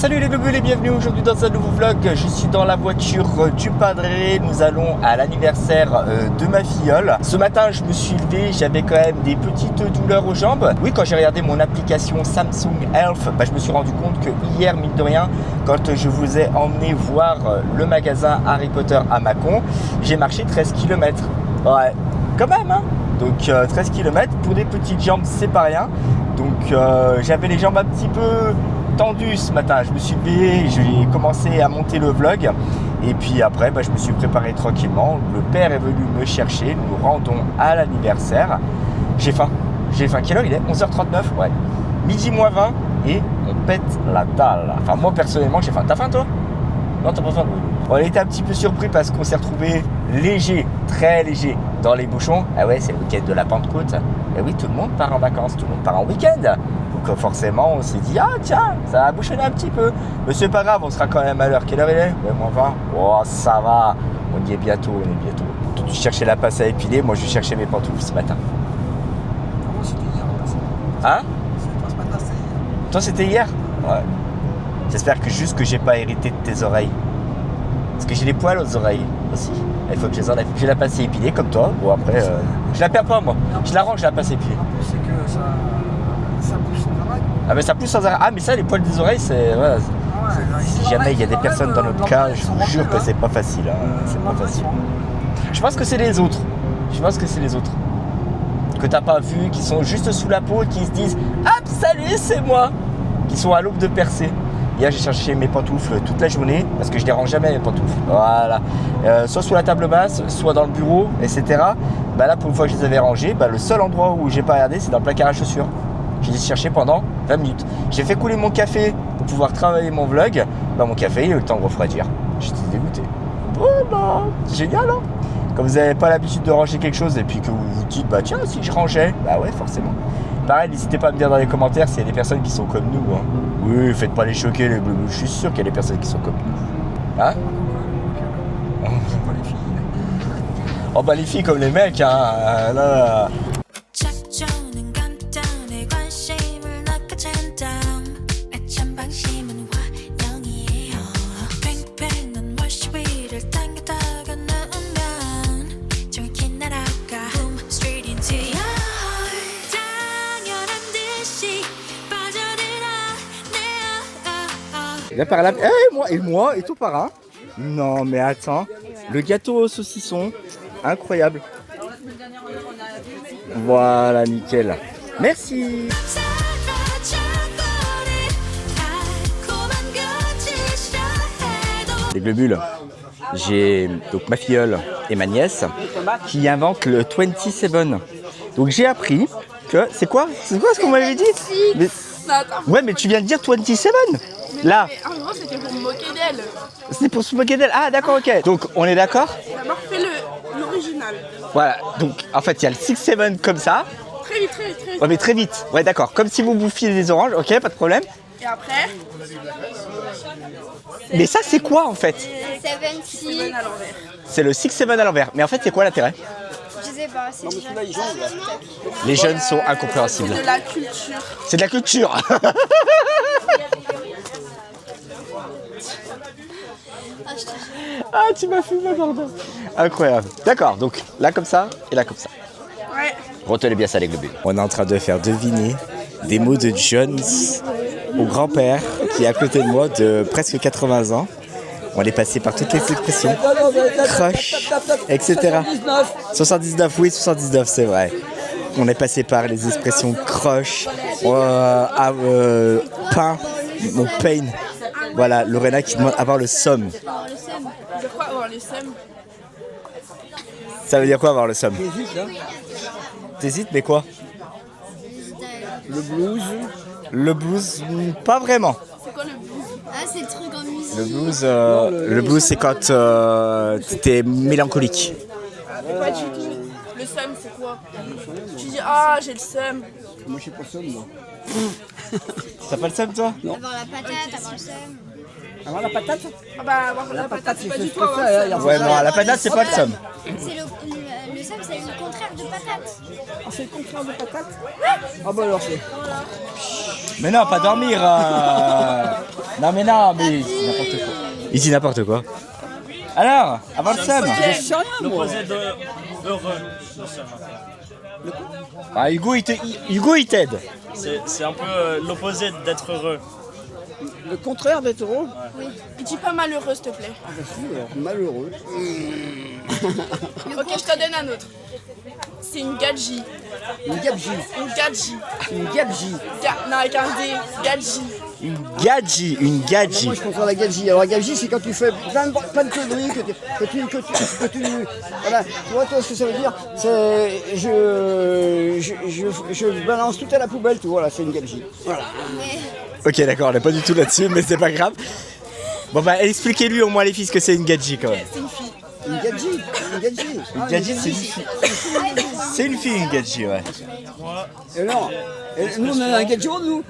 Salut les globules et bienvenue aujourd'hui dans un nouveau vlog. Je suis dans la voiture du Padre. Nous allons à l'anniversaire de ma filleule. Ce matin je me suis levé, j'avais quand même des petites douleurs aux jambes. Oui, quand j'ai regardé mon application Samsung Health, je me suis rendu compte que hier, mine de rien, quand je vous ai emmené voir le magasin Harry Potter à Mâcon, j'ai marché 13 km. Ouais, quand même hein. Donc 13 km pour des petites jambes, c'est pas rien. Donc j'avais les jambes un petit peu tendu ce matin. Je me suis levé, j'ai commencé à monter le vlog et puis après je me suis préparé tranquillement. Le père est venu me chercher, nous rendons à l'anniversaire. J'ai faim, quelle heure il est? 11h39, ouais, midi moins 20 et on pète la dalle. Enfin moi personnellement j'ai faim. T'as faim toi? Non, t'as pas faim? On était un petit peu surpris parce qu'on s'est retrouvé léger, très léger dans les bouchons. Ah ouais, c'est le week-end de la Pentecôte. Et oui, tout le monde part en vacances, tout le monde part en week-end. Donc forcément, on s'est dit, ah tiens, ça va bouchonner un petit peu. Mais c'est pas grave, on sera quand même à l'heure. Quelle heure il est? Ouais, moins 20. Oh, ça va. On y est bientôt, Toi, tu cherchais la passe à épiler, moi je cherchais mes pantoufles ce matin. Comment c'était hier? Hein? C'est pas ce matin, c'est hier. Toi, c'était hier? Ouais. J'espère que juste que j'ai pas hérité de tes oreilles. Parce que j'ai des poils aux oreilles aussi. Il faut que je les enlève. J'ai la passe épilée comme toi. Bon après, je la perds pas moi. Je la range la passe épilée. En plus, c'est que ça pousse sans arrêt. Ah mais ça pousse sans arrêt. Ah mais ça, les poils des oreilles, c'est... Voilà. Si jamais il y a des personnes dans notre cas, je vous jure que c'est pas facile. Hein. C'est pas facile. Je pense que c'est les autres. Que t'as pas vu, qui sont juste sous la peau et qui se disent « Hop, salut, c'est moi !» Qui sont à l'aube de percer. Hier, j'ai cherché mes pantoufles toute la journée parce que je les range jamais mes pantoufles. Voilà. Soit sous la table basse, soit dans le bureau, etc. Là, pour une fois que je les avais rangées, le seul endroit où j'ai pas regardé, c'est dans le placard à chaussures. J'ai dû chercher pendant 20 minutes. J'ai fait couler mon café pour pouvoir travailler mon vlog. Mon café, il a eu le temps de refroidir. J'étais dégoûté. C'est génial, hein. Quand vous n'avez pas l'habitude de ranger quelque chose et puis que vous vous dites, tiens, si je rangeais, ouais, forcément. Pareil, n'hésitez pas à me dire dans les commentaires s'il y a des personnes qui sont comme nous. Hein. Oui, faites pas les choquer, les bleus. Je suis sûr qu'il y a des personnes qui sont comme nous. Hein? Oh les filles comme les mecs, hein. Là. Là par là, moi et tout par là. Non mais attends, le gâteau au saucisson, incroyable. Voilà, nickel. Merci. Les globules, j'ai donc ma filleule et ma nièce qui inventent le 27. Donc j'ai appris que c'est quoi ce qu'on m'avait dit? Mais... Ouais mais tu viens de dire 27. Là. Mais en gros, c'était pour me moquer d'elle. C'était pour se moquer d'elle. Ah, d'accord, ok. Donc, on est d'accord? D'abord, fais l'original. Voilà. Donc, en fait, il y a le 6-7 comme ça. Très vite. Ouais, mais très vite. Ouais, d'accord. Comme si vous bouffiez des oranges. Ok, pas de problème. Et après. Mais ça, c'est quoi en fait? 7 à l'envers. C'est le 6-7 à l'envers. Mais en fait, c'est quoi l'intérêt? Je sais pas, c'est Les jeunes sont incompréhensibles. de la culture. C'est de la culture. Ah, tu m'as fumé, pardon. Incroyable. D'accord, donc là comme ça et là comme ça. Ouais. Retenez bien ça, les globules. On est en train de faire deviner des mots de Jones au grand-père qui est à côté de moi de presque 80 ans. On est passé par toutes les expressions. Crush, etc. 79, oui, 79, c'est vrai. On est passé par les expressions crush, pain, mon pain. Voilà, Lorena qui demande avoir le somme. De quoi avoir le seum? Ça veut dire quoi avoir le somme? T'hésites, mais quoi? Le blues. Le blues, pas vraiment. C'est quoi le blues? Ah, c'est le truc en musique. Le blues, c'est quand t'es mélancolique. Pas du tout. Le seum, c'est quoi? Tu dis, ah, j'ai le seum. Moi, je sais pas ça, moi. T'as pas le seum, toi? Avoir la patate, avoir le seum. Avoir la patate? Ah bah, avoir la patate, c'est pas du tout ça, avoir le seum. Ouais, non, la patate, c'est pas le seum. C'est le le sème, c'est le contraire de patate. Ah, c'est le contraire de patate. Ah bah alors c'est... Mais non, pas dormir. Non, mais il dit n'importe quoi. Il dit n'importe quoi. Alors, avant le seum. Je sais rien, moi. L'opposé de heureux. Ah, Hugo, il t'aide. C'est un peu l'opposé d'être heureux. Le contraire d'être heureux. Il dit pas malheureux, s'il te plaît. Ah bah si, alors, malheureux. Ok, je te donne un autre. C'est une gadji. Une gabegie. Une gadji. Une gabegie. Non, avec un D. Gadji. Une gadji. Moi je préfère la gabegie. Alors la gabegie c'est quand tu fais plein de conneries, que tu voilà. Tu vois toi ce que ça veut dire? C'est je balance tout à la poubelle, tout voilà, c'est une gabegie. Voilà. Ok, d'accord, on n'est pas du tout là-dessus, mais c'est pas grave. Bon bah, expliquez-lui au moins les filles ce que c'est une gadji quand même. C'est une fille. Une gabegie. Une gabegie. Une gadji, c'est une fille. C'est une fille, une gadji, ouais. Et alors, nous on a un gadget nous.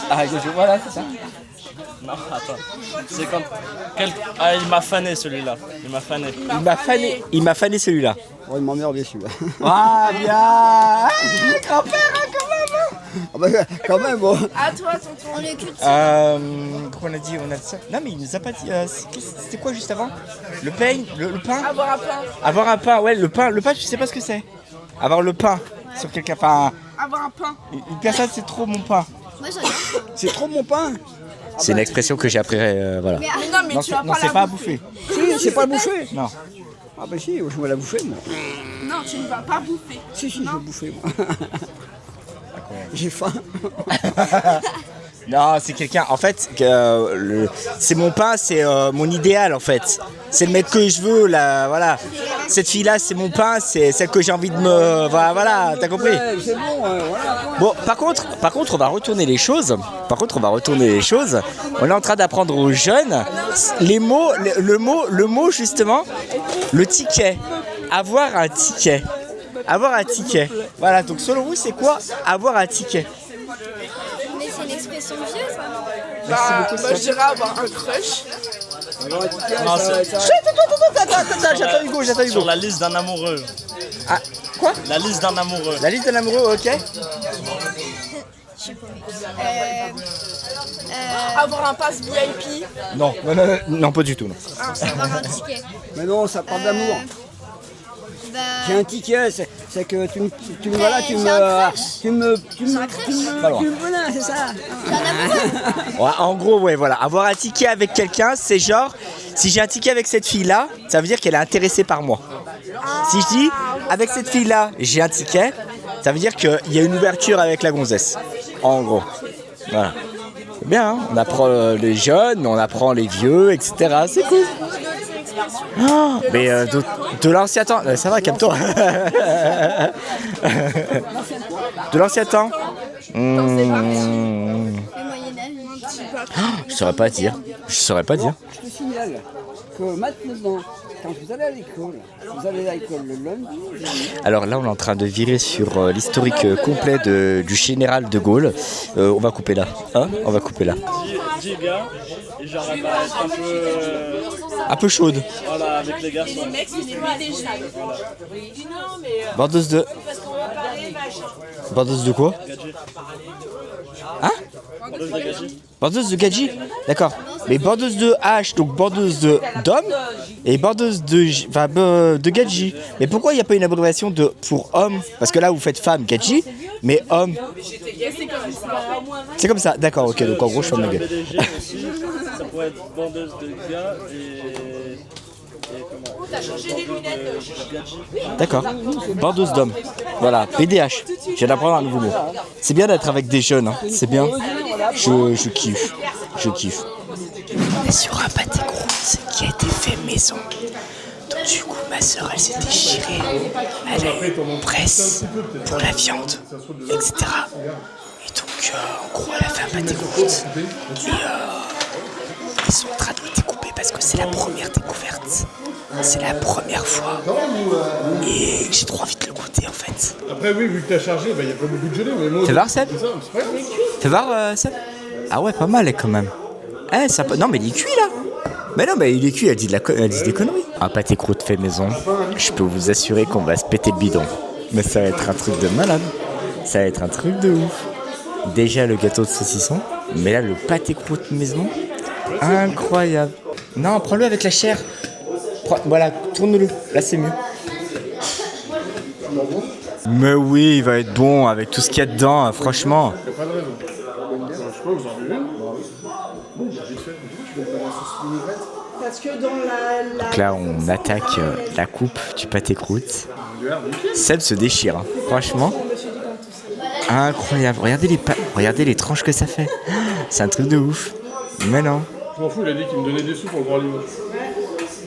Ah, gadji, voilà, c'est ça. Non, attends. C'est quand... Ah, il m'a fané celui-là. Il m'a fané. Il m'a fané celui-là. Oh, il m'emmerde celui-là. Ah, bien. Ah, grand-père, quand même. Ah bah quand même bon. À toi, tonton. On est culte. Qu'on a dit, on a ça. Non, mais il nous a pas dit. C'était quoi juste avant? Le pain, le pain. Avoir un pain. Avoir un pain, ouais, le pain, je sais pas ce que c'est. Avoir le pain sur quelqu'un, enfin, Avoir un pain. une personne, c'est trop mon pain. Moi, j'en ai un. C'est trop mon pain. C'est une expression que j'ai appris, voilà. Mais non, mais tu vas Non, pas c'est la pas à bouffer. bouffer. Si, c'est pas à bouffer. Non. Ah bah si, je vais la bouffer moi. Non, tu ne vas pas bouffer. Si, je vais bouffer moi. J'ai faim. Non, c'est quelqu'un, en fait, c'est mon pain, c'est mon idéal, en fait. C'est le mec que je veux, là, voilà. Cette fille-là, c'est mon pain, c'est celle que j'ai envie de me... Voilà, t'as compris? Ouais, c'est bon, voilà. Bon, par contre, on va retourner les choses. On est en train d'apprendre aux jeunes les mots, le mot, justement, le ticket. Avoir un ticket. Voilà, donc selon vous, c'est quoi avoir un ticket? Mais c'est une expression vieuse, ça. Bah, je dirais avoir un crush. Non, c'est J'attends Hugo. sur la liste d'un amoureux. Ah, quoi? La liste d'un amoureux. La liste d'un amoureux, ok. Avoir un pass VIP. Non, pas du tout, non. Avoir un ticket. Mais non, ça parle d'amour. Bah, J'ai un ticket, c'est que tu me Voilà, c'est ça. j'ai un amoureux. Ouais, en gros, ouais, voilà. Avoir un ticket avec quelqu'un, c'est genre, si j'ai un ticket avec cette fille-là, ça veut dire qu'elle est intéressée par moi. Si je dis, avec cette fille-là, j'ai un ticket, ça veut dire qu'il y a une ouverture avec la gonzesse. En gros. Voilà. C'est bien, hein, on apprend les jeunes, on apprend les vieux, etc. C'est cool. Oh, mais de l'ancien temps, ça va, calme-toi. De l'ancien temps. Le Moyen-Âge. Je saurais pas dire. Je te signale que maintenant, quand vous allez à l'école, le lundi. Alors là, on est en train de virer sur l'historique complet du général de Gaulle. On va couper là. Hein, on va couper là. 10 gars, et genre elle va être Un peu chaude. voilà, avec les garçons. Bordeuse de... Bordeuse de quoi? Hein? Bordeuse de gadji? D'accord. Mais bordeuse de H, donc bordeuse de d'homme, et bordeuse de gadji. Mais pourquoi il n'y a pas une abréviation de pour homme? Parce que là, vous faites femme, gadji, mais homme. C'est comme ça, d'accord, ok, donc en gros, je suis en gueule. BDG aussi, ça pourrait être vendeuse de gars et comment? T'as changé des lunettes. D'accord. Bordeuse d'homme. Voilà, PDH. Je viens d'apprendre un nouveau mot. C'est bien d'être avec des jeunes, hein. C'est bien. Je kiffe. On est sur un pâté croûte qui a été fait maison. Donc du coup, ma soeur, elle s'est déchirée. Elle a eu une presse pour la viande, etc. Et donc, en gros, elle a fait un pâté croûte. Et ils sont en train de le découper parce que c'est la première découverte. C'est la première fois. Et j'ai trop envie de le goûter en fait. Après, oui, vu que t'as chargé, il n'y a pas beaucoup de gelée. Mais moi, Fais voir, Seb. c'est ça, c'est vrai. Fais voir, Seb. Ah ouais, pas mal quand même. Eh, ça peut... Non, mais il est cuit là. Mais non, mais il est cuit, elle dit des conneries. Un pâté croûte fait maison, je peux vous assurer qu'on va se péter le bidon. Mais ça va être un truc de malade. Ça va être un truc de ouf. Déjà le gâteau de saucisson, mais là le pâté croûte maison, incroyable. Non, prends-le avec la chair. Voilà, tourne-le. Là c'est mieux. Mais oui, il va être bon avec tout ce qu'il y a dedans, franchement. Il n'y a pas de raison. Je sais pas, vous en avez une? Bon, vite fait. Tu veux pas la sauce vinaigrette? Parce que dans la... Donc là, on attaque la coupe du pâté croûte. Seb se déchire, hein. Franchement. Incroyable. Regardez les tranches que ça fait. C'est un truc de ouf. Mais non. Je m'en fous, il a dit qu'il me donnait des sous pour le grand livre.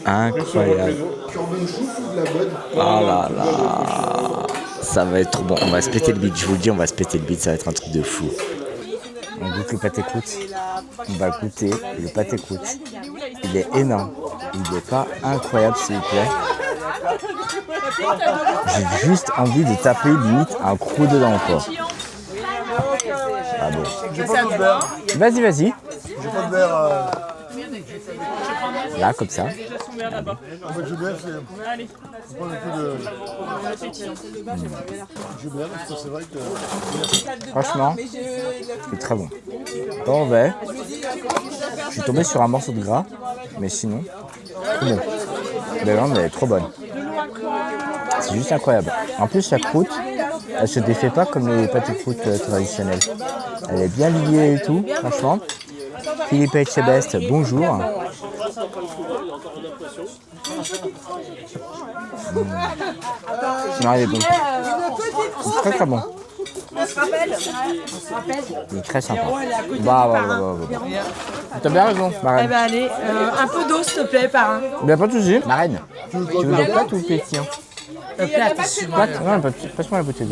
Incroyable. Tu en veux une chouffe ou de la bonne? Oh là là. Ça va être trop bon. On va se péter le bide. Je vous le dis, on va se péter le bide. Ça va être un truc de fou. On goûte le pâté croûte. On va goûter le pâté croûte. Il est énorme. Il n'est pas incroyable, s'il vous plaît. J'ai juste envie de taper limite un croc dedans encore. Ah bon. J'ai pas de beurre. Vas-y. J'ai pas de beurre. Là, comme ça. En fait, je beurre, c'est pas un peu de. Je beurre parce que c'est vrai que. Franchement, c'est très bon. Pas mauvais. Je suis tombé sur un morceau de gras, mais sinon, tout bon. La viande, elle est trop bonne. C'est juste incroyable. En plus, la croûte, elle se défait pas comme les pâtes de croûte traditionnelles. Elle est bien liée et tout, franchement. Philippe Etchebest, bonjour. Non, il est bon. C'est très bon. Il est très sympa. Bah. T'as bien raison, Marraine. Eh ben allez, un peu d'eau s'il te plaît, parrain. Bien, pas de soucis. Marraine, tu veux le plate ou pétillant? Plate. Plate? Non, passe-moi la bouteille.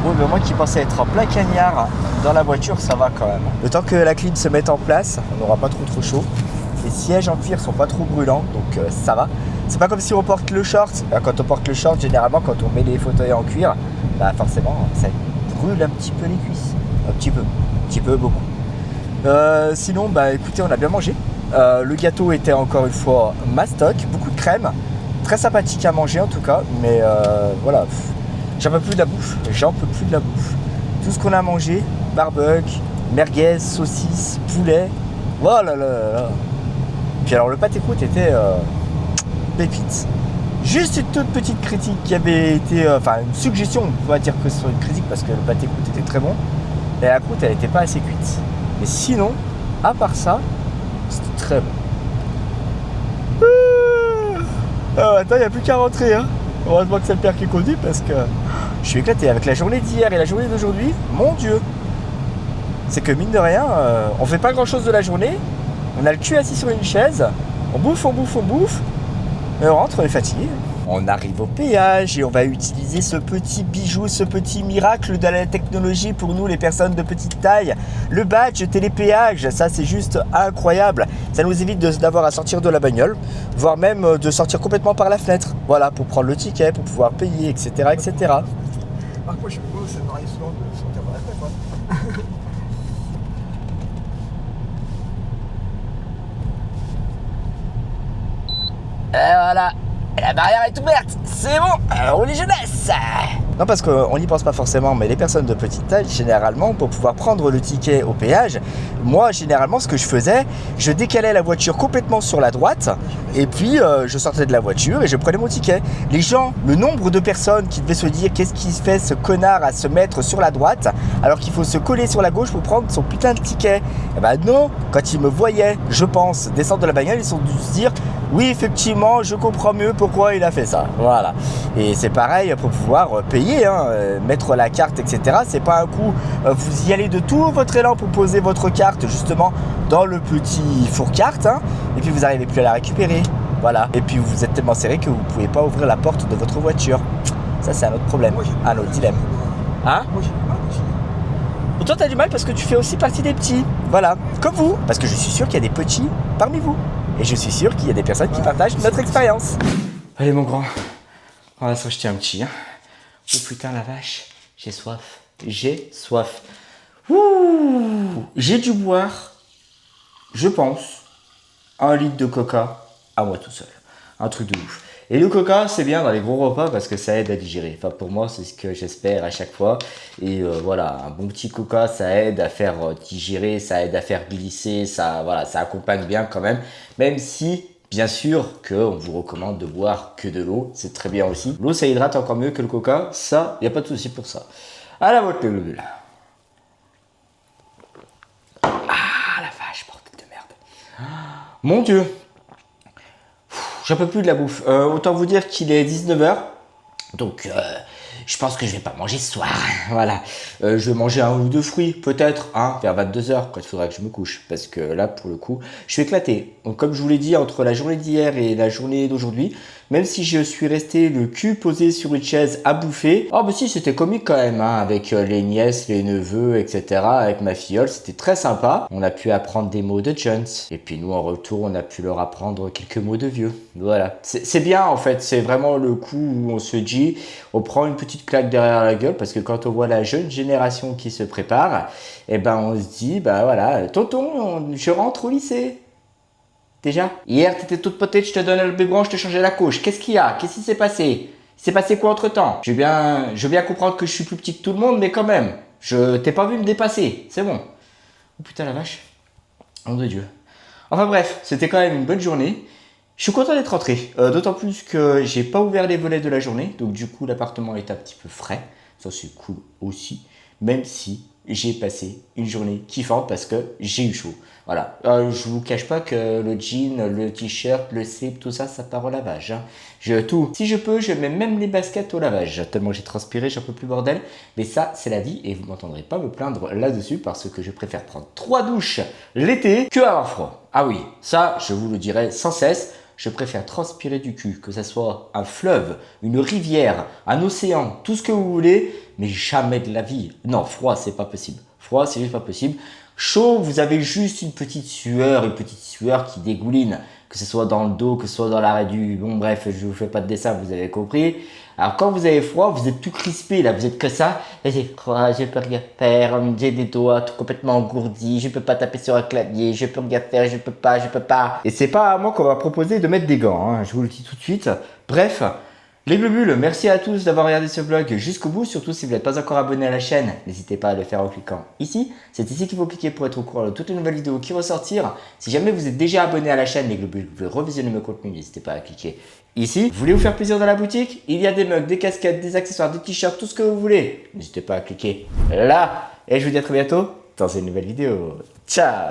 Bon, ben moi qui pensais être en plein cagnard dans la voiture, ça va quand même. Le temps que la clim se mette en place, on n'aura pas trop chaud. Les sièges en cuir sont pas trop brûlants, donc ça va. C'est pas comme si on porte le short. Quand on porte le short, généralement, quand on met les fauteuils en cuir, bah forcément, ça brûle un petit peu les cuisses. Un petit peu, beaucoup. Sinon, bah écoutez, on a bien mangé. Le gâteau était encore une fois mastoc, beaucoup de crème. Très sympathique à manger en tout cas, mais voilà. J'en peux plus de la bouffe, Tout ce qu'on a mangé, barbecue, merguez, saucisses, poulet, voilà. Puis alors le pâté croûte était pépite. Juste une toute petite critique qui avait été, une suggestion, on peut pas dire que ce soit une critique parce que le pâté croûte était très bon, mais la croûte elle était pas assez cuite. Mais sinon, à part ça, c'était très bon. Attends, il n'y a plus qu'à rentrer, hein. Heureusement que c'est le père qui conduit parce que je suis éclaté avec la journée d'hier et la journée d'aujourd'hui. Mon Dieu, c'est que mine de rien, on fait pas grand chose de la journée. On a le cul assis sur une chaise, on bouffe, et on rentre, on est fatigué. On arrive au péage et on va utiliser ce petit bijou, ce petit miracle de la technologie pour nous les personnes de petite taille. Le badge télépéage, ça c'est juste incroyable. Ça nous évite d'avoir à sortir de la bagnole, voire même de sortir complètement par la fenêtre. Voilà, pour prendre le ticket, pour pouvoir payer, etc. etc. Par contre, je sais pas, ça m'arrive souvent de sortir par la fenêtre. Et voilà, la barrière est ouverte, c'est bon, alors on est jeunesse. Non, parce qu'on n'y pense pas forcément, mais les personnes de petite taille, généralement, pour pouvoir prendre le ticket au péage, moi, généralement, ce que je faisais, je décalais la voiture complètement sur la droite, et puis je sortais de la voiture et je prenais mon ticket. Les gens, le nombre de personnes qui devaient se dire qu'est-ce qui fait ce connard à se mettre sur la droite, alors qu'il faut se coller sur la gauche pour prendre son putain de ticket. Eh ben non, quand ils me voyaient, je pense, descendre de la bagnole, ils sont dû se dire oui, effectivement, je comprends mieux pourquoi il a fait ça. Voilà. Et c'est pareil pour pouvoir payer, hein, mettre la carte, etc. C'est pas un coup, vous y allez de tout votre élan pour poser votre carte justement dans le petit four carte, hein, et puis vous n'arrivez plus à la récupérer. Voilà. Et puis vous êtes tellement serré que vous pouvez pas ouvrir la porte de votre voiture. Ça c'est un autre problème, un autre dilemme. Hein? Moi, j'ai pas aussi. Ou toi t'as du mal parce que tu fais aussi partie des petits. Voilà, comme vous. Parce que je suis sûr qu'il y a des petits parmi vous. Et je suis sûr qu'il y a des personnes qui partagent notre expérience. Allez mon grand, on va s'acheter un petit. Hein. Oh putain la vache, j'ai soif. J'ai soif. Ouh, j'ai dû boire, je pense, 1 litre de coca à moi tout seul. Un truc de ouf. Et le coca, c'est bien dans les gros repas parce que ça aide à digérer. Enfin, pour moi, c'est ce que j'espère à chaque fois. Et voilà, un bon petit coca, ça aide à faire digérer, ça aide à faire glisser, ça, voilà, ça accompagne bien quand même. Même si, bien sûr, qu'on vous recommande de boire que de l'eau, c'est très bien aussi. L'eau, ça hydrate encore mieux que le coca. Ça, il n'y a pas de souci pour ça. À la vôtre, le globule. Ah, la vache, bordel de merde. Mon Dieu. J'en peux plus de la bouffe. Autant vous dire qu'il est 19h. Donc, je pense que je vais pas manger ce soir. Voilà. Je vais manger 1 ou 2 fruits, peut-être, hein, vers 22h, quand il faudra que je me couche. Parce que là, pour le coup, je suis éclaté. Donc, comme je vous l'ai dit, entre la journée d'hier et la journée d'aujourd'hui, même si je suis resté le cul posé sur une chaise à bouffer, oh bah si, c'était comique quand même, hein, avec les nièces, les neveux, etc., avec ma filleule, c'était très sympa. On a pu apprendre des mots de jeunes. Et puis nous, en retour, on a pu leur apprendre quelques mots de vieux. Voilà. C'est bien, en fait. C'est vraiment le coup où on se dit, on prend une petite claque derrière la gueule, parce que quand on voit la jeune génération qui se prépare, eh ben on se dit, bah voilà, tonton, je rentre au lycée. Déjà, hier t'étais toute potée, je te donnais le biberon, je te changeais la couche. Qu'est-ce qu'il y a? Qu'est-ce qui s'est passé? Il s'est passé quoi entre temps? Je veux bien comprendre que je suis plus petit que tout le monde, mais quand même, je t'ai pas vu me dépasser. C'est bon. Oh putain la vache. Nom de Dieu. Enfin bref, c'était quand même une bonne journée. Je suis content d'être rentré. D'autant plus que j'ai pas ouvert les volets de la journée. Donc du coup, l'appartement est un petit peu frais. Ça c'est cool aussi. Même si j'ai passé une journée kiffante parce que j'ai eu chaud. Voilà. Je vous cache pas que le jean, le t-shirt, le slip, tout ça, ça part au lavage. Hein. Tout. Si je peux, je mets même les baskets au lavage. Tellement j'ai transpiré, j'ai un peu plus bordel. Mais ça, c'est la vie et vous m'entendrez pas me plaindre là-dessus parce que je préfère prendre 3 douches l'été que avoir froid. Ah oui, ça, je vous le dirai sans cesse. Je préfère transpirer du cul, que ce soit un fleuve, une rivière, un océan, tout ce que vous voulez, mais jamais de la vie. Non, froid, c'est pas possible. Froid, c'est juste pas possible. Chaud, vous avez juste une petite sueur qui dégouline, que ce soit dans le dos, que ce soit dans l'arrêt du... Bon bref, je vous fais pas de dessin, vous avez compris. Alors quand vous avez froid, vous êtes tout crispé là, vous êtes que ça. J'ai froid, je peux rien faire, j'ai des doigts tout complètement engourdis, je peux pas taper sur un clavier, je peux rien faire, je peux pas. Et c'est pas à moi qu'on va proposer de mettre des gants, hein, je vous le dis tout de suite. Bref, les globules, merci à tous d'avoir regardé ce vlog jusqu'au bout, surtout si vous n'êtes pas encore abonné à la chaîne, n'hésitez pas à le faire en cliquant ici. C'est ici qu'il faut cliquer pour être au courant de toutes les nouvelles vidéos qui vont sortir. Si jamais vous êtes déjà abonné à la chaîne, les globules, vous pouvez revisionner mes contenus, n'hésitez pas à cliquer ici. Vous voulez vous faire plaisir dans la boutique? Il y a des mugs, des casquettes, des accessoires, des t-shirts, tout ce que vous voulez. N'hésitez pas à cliquer là. Et je vous dis à très bientôt dans une nouvelle vidéo. Ciao!